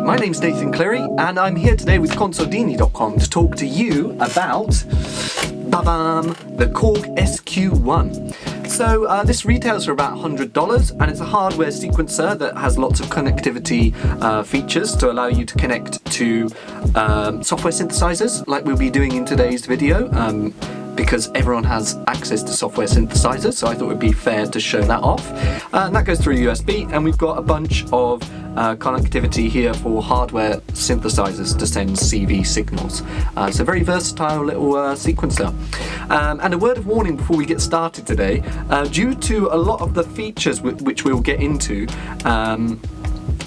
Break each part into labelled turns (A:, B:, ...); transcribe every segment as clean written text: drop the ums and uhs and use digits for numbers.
A: my name's Nathan Cleary and I'm here today with Consordini.com to talk to you about the Korg SQ1. So this retails for about $100 and it's a hardware sequencer that has lots of connectivity features to allow you to connect to software synthesizers like we'll be doing in today's video. Because everyone has access to software synthesizers, so I thought it would be fair to show that off. And that goes through USB, and we've got a bunch of connectivity here for hardware synthesizers to send CV signals. So very versatile little sequencer. And a word of warning before we get started today, due to a lot of the features which we'll get into,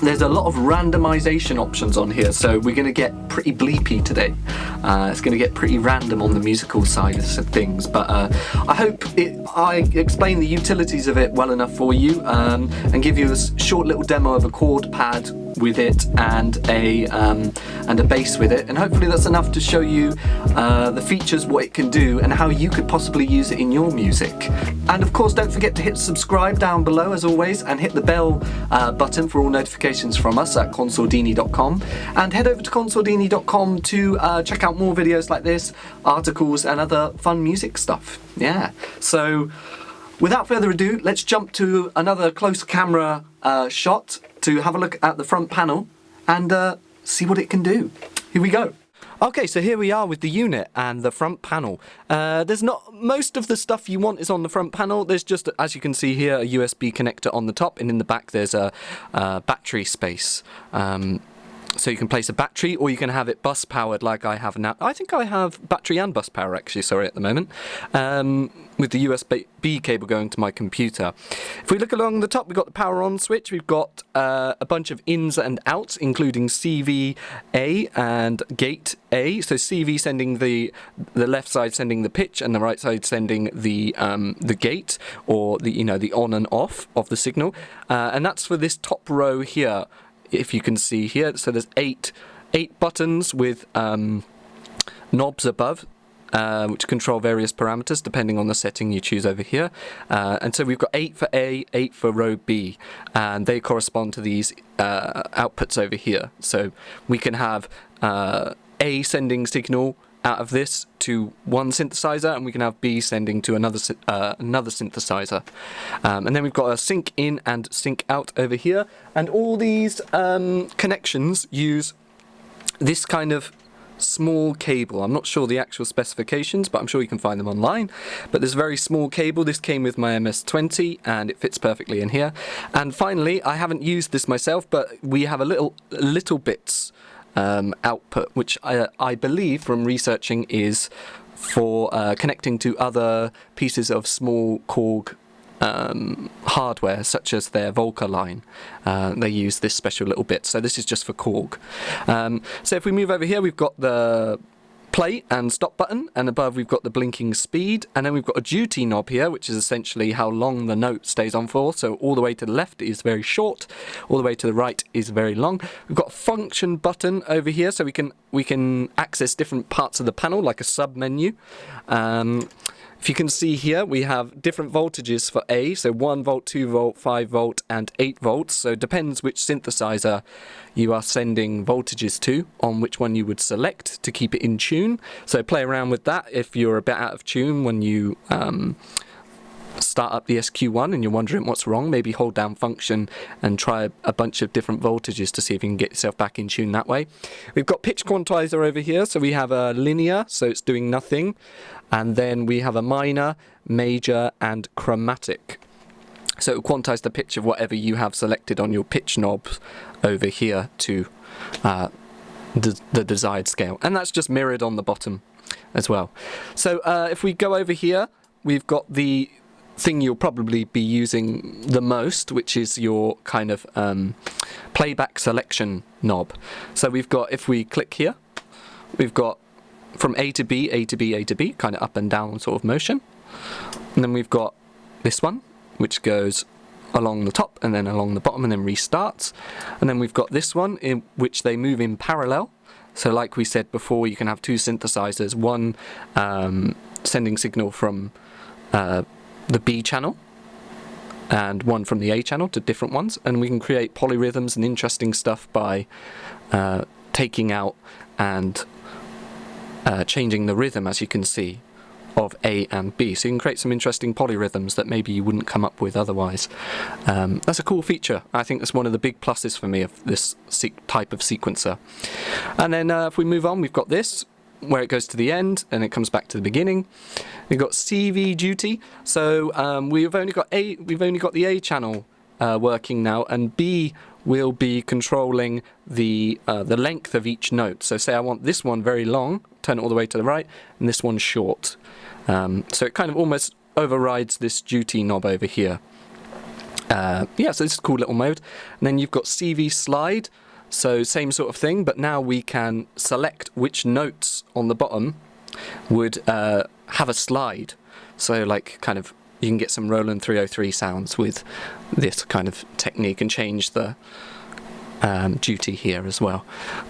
A: there's a lot of randomization options on here, so we're going to get pretty bleepy today. It's going to get pretty random on the musical side of things, but I hope I explain the utilities of it well enough for you, and give you a short little demo of a chord pad with it and a bass with it, and hopefully that's enough to show you the features, what it can do, and how you could possibly use it in your music. And of course, don't forget to hit subscribe down below as always, and hit the bell button for all notifications from us at Consordini.com, and head over to Consordini.com to check out more videos like this, articles and other fun music stuff. Yeah, so without further ado, let's jump to another close camera shot to have a look at the front panel and see what it can do. Here we go. Okay, so here we are with the unit and the front panel. There's not most of the stuff you want is on the front panel. There's just, as you can see here, a USB connector on the top, and in the back there's a battery space. So you can place a battery, or you can have it bus powered like I have now. I think I have battery and bus power actually, sorry, at the moment, with the USB cable going to my computer. If we look along the top, we've got the power on switch. We've got a bunch of ins and outs, including CV A and gate A. So CV sending the left side sending the pitch, and the right side sending the gate, or the on and off of the signal. And that's for this top row here, if you can see here. So there's eight buttons with knobs above, which control various parameters depending on the setting you choose over here. And so we've got 8 for A, 8 for row B, and they correspond to these outputs over here. So we can have A sending signal out of this to one synthesizer, and we can have B sending to another synthesizer. And then we've got a sync in and sync out over here, and all these connections use this kind of small cable. I'm not sure the actual specifications, but I'm sure you can find them online. But this very small cable, this came with my MS-20 and it fits perfectly in here. And finally, I haven't used this myself, but we have a little bits output, which I believe from researching is for connecting to other pieces of small Korg hardware, such as their Volca line. They use this special little bit, so this is just for Korg. So if we move over here, we've got the play and stop button, and above we've got the blinking speed, and then we've got a duty knob here, which is essentially how long the note stays on for. So all the way to the left is very short, all the way to the right is very long. We've got a function button over here, so we can access different parts of the panel like a sub menu. If you can see here, we have different voltages for A, so 1 volt, 2 volt, 5 volt, and 8 volts. So it depends which synthesizer you are sending voltages to, on which one you would select to keep it in tune. So play around with that if you're a bit out of tune when you start up the SQ1 and you're wondering what's wrong. Maybe hold down function and try a bunch of different voltages to see if you can get yourself back in tune that way. We've got pitch quantizer over here, so we have a linear, so it's doing nothing, and then we have a minor, major, and chromatic. So it will quantize the pitch of whatever you have selected on your pitch knobs over here to the desired scale, and that's just mirrored on the bottom as well. So if we go over here, we've got the thing you'll probably be using the most, which is your kind of playback selection knob. So we've got, if we click here, we've got from A to B, A to B, A to B, kind of up and down sort of motion. And then we've got this one, which goes along the top and then along the bottom and then restarts. And then we've got this one, in which they move in parallel. So like we said before, you can have two synthesizers, one sending signal from the B channel, and one from the A channel to different ones, and we can create polyrhythms and interesting stuff by taking out and changing the rhythm, as you can see, of A and B. So you can create some interesting polyrhythms that maybe you wouldn't come up with otherwise. That's a cool feature. I think that's one of the big pluses for me of this type of sequencer. And then if we move on, we've got this, where it goes to the end and it comes back to the beginning. We've got CV duty, so we've only got the A channel working now, and B will be controlling the length of each note. So say I want this one very long, turn it all the way to the right, and this one short. So it kind of almost overrides this duty knob over here. Yeah, so this is a cool little mode. And then you've got CV slide. So same sort of thing, but now we can select which notes on the bottom would have a slide. So like kind of you can get some Roland 303 sounds with this kind of technique and change the duty here as well.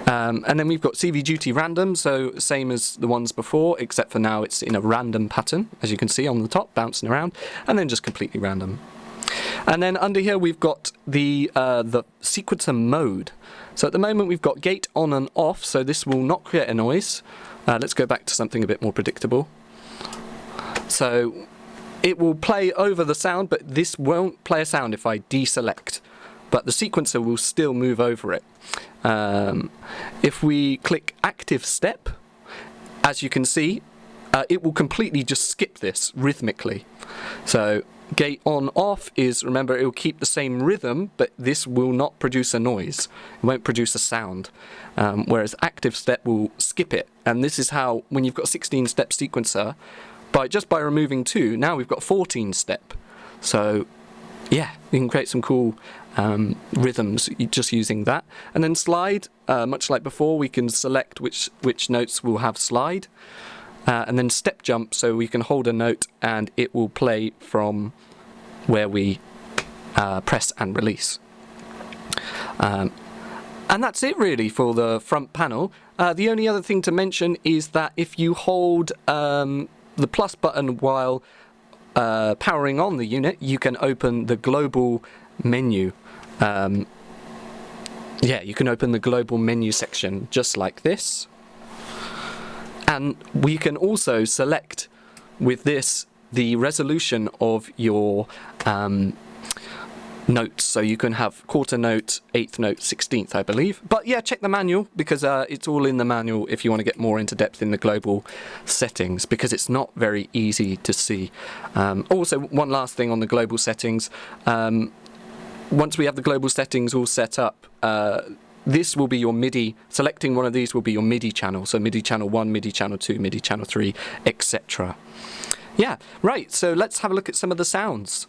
A: And then we've got CV duty random, so same as the ones before, except for now it's in a random pattern, as you can see on the top, bouncing around, and then just completely random. And then under here we've got the sequencer mode. So at the moment we've got gate on and off, so this will not create a noise. Let's go back to something a bit more predictable. So it will play over the sound, but this won't play a sound if I deselect. But the sequencer will still move over it. If we click active step, as you can see, it will completely just skip this rhythmically. So gate on off is, remember, it will keep the same rhythm, but this will not produce a noise. It won't produce a sound. Whereas active step will skip it. And this is how, when you've got a 16-step sequencer, just by removing 2, now we've got 14-step. So yeah, you can create some cool rhythms just using that. And then slide, much like before, we can select which notes will have slide. And then step jump, so we can hold a note and it will play from where we press and release. And that's it really for the front panel. The only other thing to mention is that if you hold the plus button while powering on the unit, you can open the global menu. Yeah, you can open the global menu section just like this. And we can also select with this the resolution of your notes. So you can have quarter note, eighth note, 16th, I believe. But yeah, check the manual, because it's all in the manual if you want to get more into depth in the global settings, because it's not very easy to see. Also, one last thing on the global settings. Once we have the global settings all set up, this will be your MIDI. Selecting one of these will be your MIDI channel. So MIDI channel 1, MIDI channel 2, MIDI channel 3, etc. Yeah, right, so let's have a look at some of the sounds.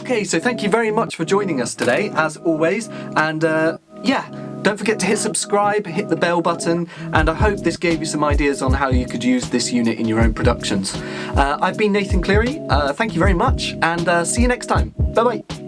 A: Okay, so thank you very much for joining us today, as always, and yeah, don't forget to hit subscribe, hit the bell button, and I hope this gave you some ideas on how you could use this unit in your own productions. I've been Nathan Cleary, thank you very much, and see you next time. Bye bye.